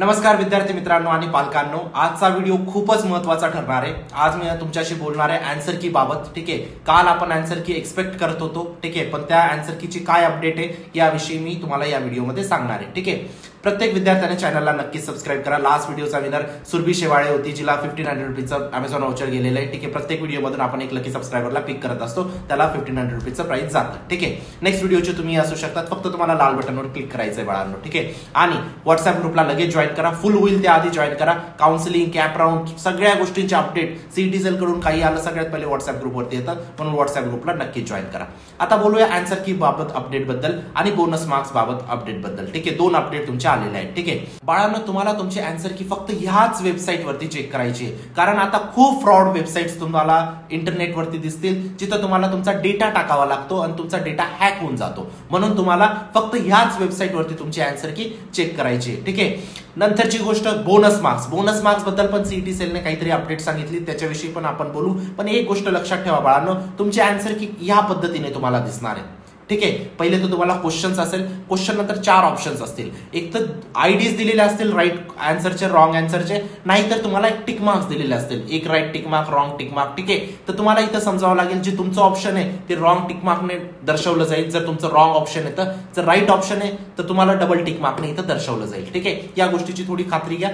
नमस्कार विद्यार्थी मित्रांनो आणि पालकांनो, आजचा व्हिडिओ खूपच महत्त्वाचा ठरणार आहे। आज मी तुमच्याशी बोलणार आहे आन्सर की बाबत। ठीक आहे, काल आपण आन्सर की एक्सपेक्ट करत होतो, ठीक आहे, पण त्या आन्सर कीची काय अपडेट आहे याविषयी मी तुम्हाला या व्हिडिओमध्ये सांगणार आहे। ठीक आहे, प्रत्येक विद्यार्थ्याने चॅनलला नक्की सबस्क्राइब करा। लास्ट व्हिडिओचा विनर सुरभी शेवाळे होती, जिला 1500 रुपीचं अमेझॉन व्हाउचर गेलेलं आहे। ठीक आहे, प्रत्येक व्हिडिओमधून आपण एक लकी सबस्क्रायबरला पिक करत असतो, त्याला 1500 रुपीचं प्राइस जातं। ठीक आहे, नेक्स्ट व्हिडिओचे तुम्ही असू शकतात, फक्त तुम्हाला लाल बटनवर क्लिक करायचं आहे बाळांनो। ठीक आहे, आणि व्हॉट्सअप ग्रुपला लगेच जॉईन करा, फुल होईल त्याआधी जॉईन करा। काउन्सिलिंग, कॅप राऊंड, सगळ्या गोष्टींचे अपडेट सीईटी सेल कडून काही आलं सगळ्यात पहिले व्हॉट्सअप ग्रुपवरती येतात, म्हणून व्हॉट्सअप ग्रुपला नक्की जॉईन करा। आता बोलूया आन्सर की बाबत अपडेट बद्दल आणि बोनस मार्क्स बाबत अपडेट बद्दल। ठीक आहे, दोन अपडेट तुमचे आलेले आहेत। ठीक आहे बाळांनो, तुम्हाला तुमची आन्सर की फक्त ह्याच वेबसाईट वरती चेक करायची आहे, कारण आता खूप फ्रॉड वेबसाईट्स तुम्हाला इंटरनेट वरती दिसतील, जिथे तुम्हाला तुमचा डेटा टाकावा लागतो आणि तुमचा डेटा हॅक होऊन जातो। म्हणून तुम्हाला फक्त ह्याच वेबसाईट वरती तुमची आन्सर की चेक करायची आहे। ठीक आहे, नंतरची गोष्ट बोनस मार्क्स बद्दल पण सीईटी सेलने काहीतरी अपडेट सांगितली, त्याच्याविषयी पण आपण बोलू। पण एक गोष्ट लक्षात ठेवा बाळांनो, तुमची आन्सर की या पद्धतीने तुम्हाला दिसणार आहे। ठीक आहे, पहिले तर तुम्हाला क्वेश्चन्स असेल, क्वेश्चन नंतर 4 ऑप्शन्स असतील, एक तर आयडीज दिलेले असतील राईट आन्सरचे, रॉंग आन्सरचे, नाहीतर तुम्हाला एक टिक मार्क्स दिलेले असतील, एक right tick mark, wrong tick mark. ठीक आहे, तर तुम्हाला इथं समजावं लागेल जे तुमचं ऑप्शन आहे ते रॉंग टिक मार्कने दर्शवलं जाईल, जर तुमचं रॉंग ऑप्शन आहे तर, जर राईट ऑप्शन आहे तर तुम्हाला डबल टिक मार्कने इथं दर्शवलं जाईल। ठीक आहे, या गोष्टीची थोडी खात्री घ्या,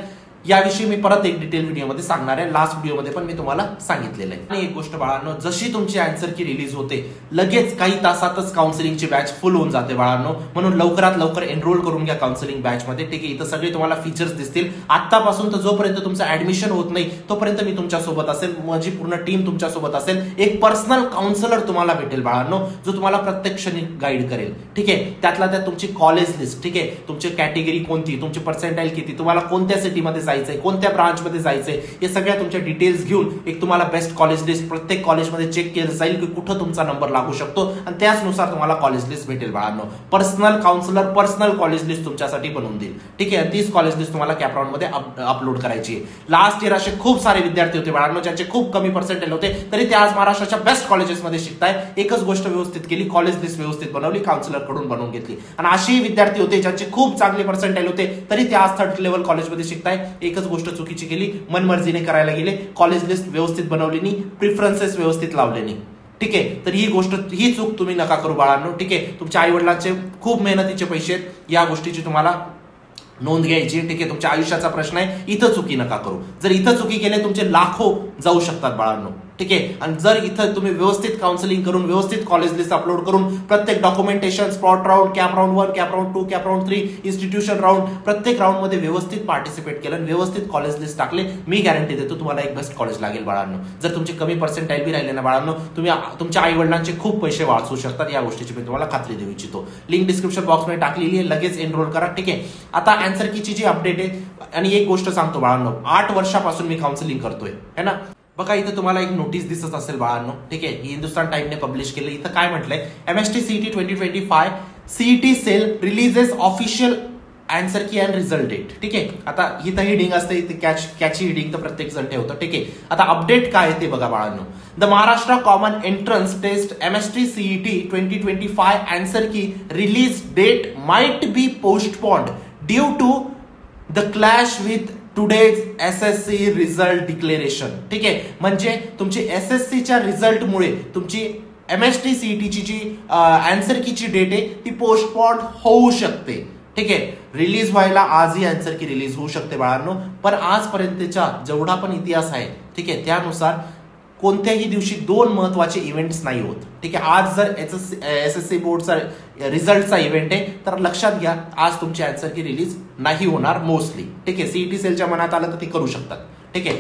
याविषयी मी परत एक डिटेल व्हिडिओमध्ये सांगणार आहे। लास्ट व्हिडिओमध्ये पण मी तुम्हाला सांगितलेलं आहे। आणि एक गोष्ट बाळांनो, जशी तुमची आन्सर की रिलीज होते लगेच काही तासातच काउन्सिलिंगची बॅच फुल होऊन जाते बाळांनो, म्हणून लवकरात लवकर एनरोल करून घ्या काउन्सिलिंग बॅच मध्ये। ठीक आहे, इथं सगळे तुम्हाला फीचर्स दिसतील। आतापासून तर जोपर्यंत तुमचं ऍडमिशन होत नाही तोपर्यंत मी तुमच्या सोबत असेल, माझी पूर्ण टीम तुमच्या सोबत असेल, एक पर्सनल काउन्सिलर तुम्हाला भेटेल बाळांनो, जो तुम्हाला प्रत्येक क्षणी गाईड करेल। ठीक आहे, त्यातला त्यात तुमची कॉलेज लिस्ट, ठीक आहे, तुमची कॅटेगरी कोणती, तुमची पर्सेंटाइल किती, तुम्हाला कोणत्या सिटीमध्ये जायचंय, कोणत्या ब्रांच मध्ये जायचंय, हे सगळ्या तुमच्या डिटेल्स घेऊन एक तुम्हाला बेस्ट कॉलेज लिस्ट प्रत्येक कॉलेजमध्ये चेक केलं जाईल की कुठं तुमचा नंबर लागू शकतो, आणि त्याचनुसार तुम्हाला कॉलेज लिस्ट भेटेल बाळांनो। Personal counsellor personal college list तुमच्यासाठी बनवून देईल। ठीक आहे, तीच कॉलेज लिस्ट तुम्हाला कॅप राऊंड मध्ये अपलोड करायची आहे। लास्ट इयर असे खूप सारे विद्यार्थी होते बाळांनो, ज्यांचे खूप कमी पर्सेंटेज होते, तरी ते आज महाराष्ट्राच्या बेस्ट कॉलेजेसमध्ये शिकताय। एकच गोष्ट व्यवस्थित केली, कॉलेज लिस्ट व्यवस्थित बनवली, काउन्सिलर कडून बनवून घेतली। आणि अशी विद्यार्थी होते ज्यांचे खूप चांगले पर्सेंटेज होते, तरी ते आज 3rd लेवल कॉलेजमध्ये शिकताय। एकच गोष्ट चुकीची केली, मनमर्जीने करायला गेले, कॉलेज लिस्ट व्यवस्थित बनवली नाही, प्रिफरन्सेस व्यवस्थित लावले नाही। ठीक आहे, तर ही चूक तुम्ही नका करू बाळांनो। ठीक आहे, तुमच्या आई वडिलांचे खूप मेहनतीचे पैसे आहेत, या गोष्टीची तुम्हाला नोंद घ्यायची। ठीक आहे, तुमच्या आयुष्याचा प्रश्न आहे, इथं चुकी नका करू। जर इथं चुकी केले तुमचे लाखो जाऊ शकतात बाळांनो। ठीक आहे, आणि जर इथं तुम्ही व्यवस्थित काउन्सिलिंग करून, व्यवस्थित कॉलेज लिस्ट अपलोड करून, प्रत्येक documentation, spot round, cap round 1, cap round 2, cap round 3, institution round, प्रत्येक राऊंड मध्ये व्यवस्थित पार्टिसिपेट केलं, व्यवस्थित कॉलेज लिस्ट टाकले, मी गॅरंटी देतो तुम्हाला एक बेस्ट कॉलेज लागेल बाळांनो। जर तुमचे कमी पर्सेंटाइल बी राहिले ना बाळांनो, तुम्ही तुमच्या आई वडिलांचे खूप पैसे वाचवू शकतात, या गोष्टीची मी तुम्हाला खात्री देऊ इच्छितो। लिंक डिस्क्रिप्शन बॉक्समध्ये टाकलेली आहे, लगेच एनरोल करा। ठीक आहे, आता आन्सर कीची जी अपडेट आहे, आणि एक गोष्ट सांगतो बाळांनो, 8 वर्षापासून मी काउन्सिलिंग करतोय है ना। बघा इथं तुम्हाला एक नोटीस दिसत असेल बाळांनो। ठीक आहे, हिंदुस्तान टाइमने पब्लिश केलं, इथं काय म्हटलंय, MHT CET 2025 CET cell releases official answer key and result date. ठीक आहे, आता इथं हिडिंग असते, इथे कॅची हिडिंग तर प्रत्येक जण ठेवतं। ठीक आहे, आता अपडेट काय आहे ते बघा बाळांनो। The Maharashtra common entrance test MST CET 2025 answer key release date might be postponed due to the clash with today's SSC result declaration. ठीक आहे, म्हणजे तुमची एसएससीच्या रिझल्टमुळे तुमची एमएसटी सीईटीची जी आन्सर कीची डेट आहे ती पोस्टपोन्ड होऊ शकते। ठीक आहे, रिलीज व्हायला आजही आन्सर की रिलीज होऊ शकते बाळांनो, पण आजपर्यंतचा जेवढा पण इतिहास आहे, ठीक आहे, त्यानुसार कोणत्याही दिवशी 2 महत्वाचे इव्हेंट्स नाही होत। ठीक आहे, आज जर एसएससी बोर्डचा रिझल्टचा इव्हेंट आहे तर लक्षात घ्या, आज तुमची आन्सर की रिलीज नाही होणार मोस्टली। ठीक आहे, सीईटी सेलच्या मनात आलं तर ते करू शकतात। ठीक आहे,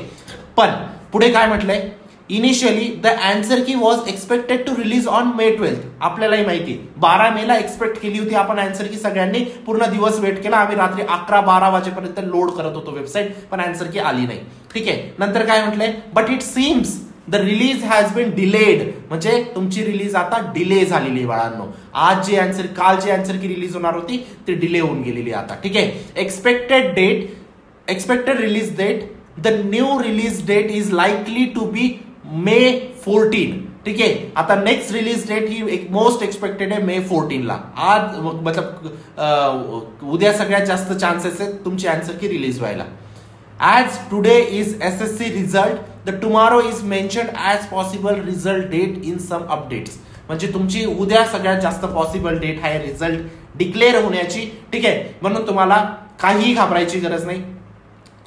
पण पुढे काय म्हटलंय, initially the answer key was expected to release on May 12th। आपल्यालाही माहिती 12 मेला एक्सपेक्ट केली होती आपण आन्सर की, सगळ्यांनी पूर्ण दिवस वेट केला, आम्ही रात्री 11-12 वाजेपर्यंत लोड करत होतो वेबसाईट, पण आन्सर की आली नाही। ठीक आहे, नंतर काय म्हटलंय, but it seems the release has been delayed, म्हणजे तुमची रिलीज आता डिले झालेली आहे बाळांनो। आज जी आन्सर, काल जी आन्सर की रिलीज होणार होती ती डिले होऊन गेलेली आता। ठीक आहे, expected release date, the new release date is likely to be May 14। ठीक आहे. आता नेक्स्ट रिलीज डेट ही एक मोस्ट एक्सपेक्टेड आहे May 14 ला. आज मतलब उद्या सगळ्यात जास्त चान्सेस आहेत तुमची आन्सर की रिलीज व्हायला. As today is SSC result, the tomorrow is mentioned as possible result date in some updates. म्हणजे तुमची उद्या सगळ्यात जास्त पॉसिबल डेट आहे रिझल्ट डिक्लेअर होण्याची. ठीक आहे, म्हणून तुम्हाला काही घाबरायची गरज नाही.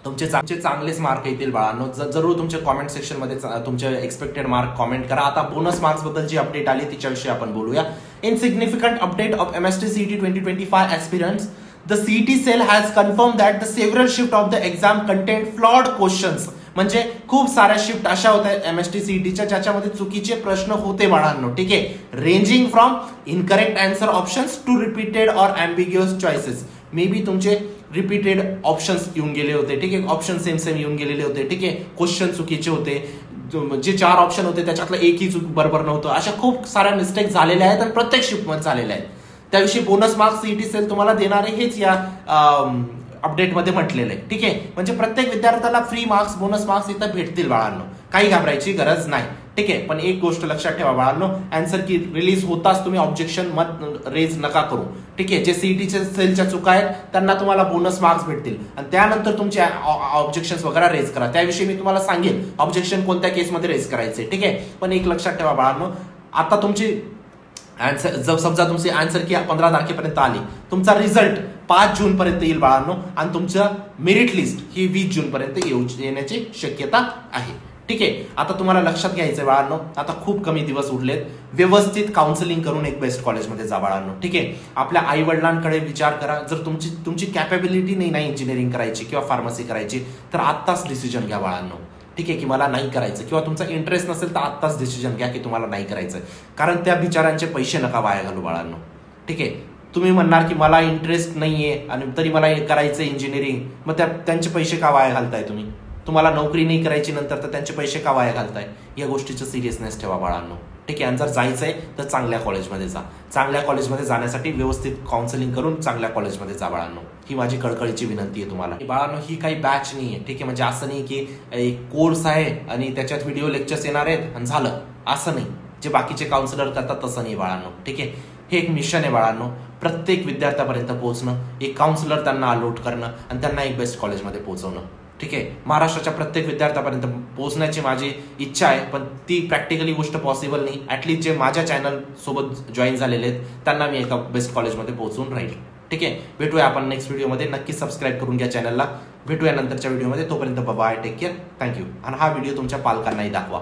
तुमचे चांगलेच मार्क येतील बाळांनो. जरूर तुमच्या कॉमेंट सेक्शन मध्ये तुमचे एक्सपेक्टेड मार्क कॉमेंट करा. आता बोनस मार्क्स बद्दल जी अपडेट आली तिच्याविषयी आपण बोलूया. इनसिग्निफिकंट update of MST CET 2025 aspirants. The CET cell has confirmed that the several shift of the exam contained flawed questions. म्हणजे खूप साऱ्या शिफ्ट अशा होत्या MST CETच्या ज्याच्यामध्ये चुकीचे प्रश्न होते बाळांनो. ठीक आहे, ranging from incorrect answer options to repeated और एम्बिग्युअस चॉईसेस. मे बी तुमचे रिपीटेड ऑप्शन्स येऊन गेले होते. ठीक आहे, ऑप्शन सेम येऊन गेलेले होते. ठीक आहे, क्वेश्चन चुकीचे होते. जे 4 ऑप्शन होते त्याच्यातलं एकही बरोबर नव्हतं. अशा खूप साऱ्या मिस्टेक झालेल्या आहेत आणि प्रत्येक शिफ्टमध्ये झालेल्या आहेत. त्याविषयी बोनस मार्क्स CET सेल तुम्हाला देणारे हेच या अपडेटमध्ये म्हटलेलं आहे. ठीक आहे, म्हणजे प्रत्येक विद्यार्थ्याला फ्री मार्क्स बोनस मार्क्स इथं भेटतील बाळांनो. काही घाबरायची गरज नाही. ठीक आहे, पण एक गोष्ट लक्षात ठेवा बाळांनो, आन्सर की रिलीज होताच तुम्ही ऑब्जेक्शन मत रेज नका करू. ठीक आहे, जे CETच्या सेलच्या चुका आहेत त्यांना तुम्हाला बोनस मार्क्स भेटतील आणि त्यानंतर तुमचे ऑब्जेक्शन वगैरे रेज करा. त्याविषयी मी तुम्हाला सांगेन ऑब्जेक्शन कोणत्या केसमध्ये रेज करायचे. ठीक आहे, पण एक लक्षात ठेवा बाळांनो, आता तुमची आन्सर जर समजा तुमची आन्सर की 15 तारखेपर्यंत आली, तुमचा रिझल्ट 5 जून पर्यंत येईल बाळांनो आणि तुमचं मेरिट लिस्ट ही 20 जून पर्यंत येण्याची शक्यता आहे. ठीक आहे, आता तुम्हाला लक्षात घ्यायचंय बाळांनो, आता खूप कमी दिवस उरलेत. व्यवस्थित काउन्सिलिंग करून एक बेस्ट कॉलेजमध्ये जा बाळांनो. ठीक आहे, आपल्या आई वडिलांकडे विचार करा. जर तुमची कॅपेबिलिटी नाही इंजिनिअरिंग करायची किंवा फार्मसी करायची तर आत्ताच डिसिजन घ्या बाळांनो. ठीक आहे, की मला नाही करायचं किंवा तुमचा इंटरेस्ट नसेल तर आत्ताच डिसिजन घ्या की तुम्हाला नाही करायचं. कारण त्या बिचारांचे पैसे नका वाया घालू बाळांनो. ठीक आहे, तुम्ही म्हणणार की मला इंटरेस्ट नाहीये आणि तरी मला करायचं इंजिनिअरिंग, मग त्यांचे पैसे का वाया घालताय तुम्ही? तुम्हाला नोकरी नाही करायची नंतर तर त्यांचे पैसे का वाया घालताय? या गोष्टीचं सिरियसनेस ठेवा बाळांनो. ठीक आहे, आणि जर जायचंय तर चांगल्या कॉलेजमध्ये जा. चांगल्या कॉलेजमध्ये जाण्यासाठी व्यवस्थित काउन्सिलिंग करून चांगल्या कॉलेजमध्ये जा बाळांनो. ही माझी कळकळीची विनंती आहे तुम्हाला. बाळांनो, ही काही बॅच नाही आहे. ठीक आहे, म्हणजे असं नाही की एक कोर्स आहे आणि त्याच्यात व्हिडिओ लेक्चर्स येणार आहेत आणि झालं, असं नाही. जे बाकीचे काउन्सिलर करतात तसं नाही बाळांनो. ठीक आहे, हे एक मिशन आहे बाळांनो, प्रत्येक विद्यार्थ्यापर्यंत पोहोचणं, एक काउन्सिलर त्यांना अलॉट करणं आणि त्यांना एक बेस्ट कॉलेजमध्ये पोहोचवणं. ठीक आहे, महाराष्ट्राच्या प्रत्येक विद्यार्थ्यापर्यंत पोहोचण्याची माझी इच्छा आहे, पण ती प्रॅक्टिकली गोष्ट पॉसिबल नाही. ऍटलीस्ट जे माझ्या चॅनल सोबत जॉईन झालेले आहेत त्यांना मी एका बेस्ट कॉलेजमध्ये पोहोचून राहील. ठीक आहे, भेटूया आपण नेक्स्ट व्हिडिओमध्ये. नक्की सबस्क्राईब करून घ्या चॅनलला. भेटूया नंतरच्या व्हिडिओमध्ये. तोपर्यंत बाय, टेक केअर, थँक्यू. आणि हा व्हिडिओ तुमच्या पालकांनाही दाखवा.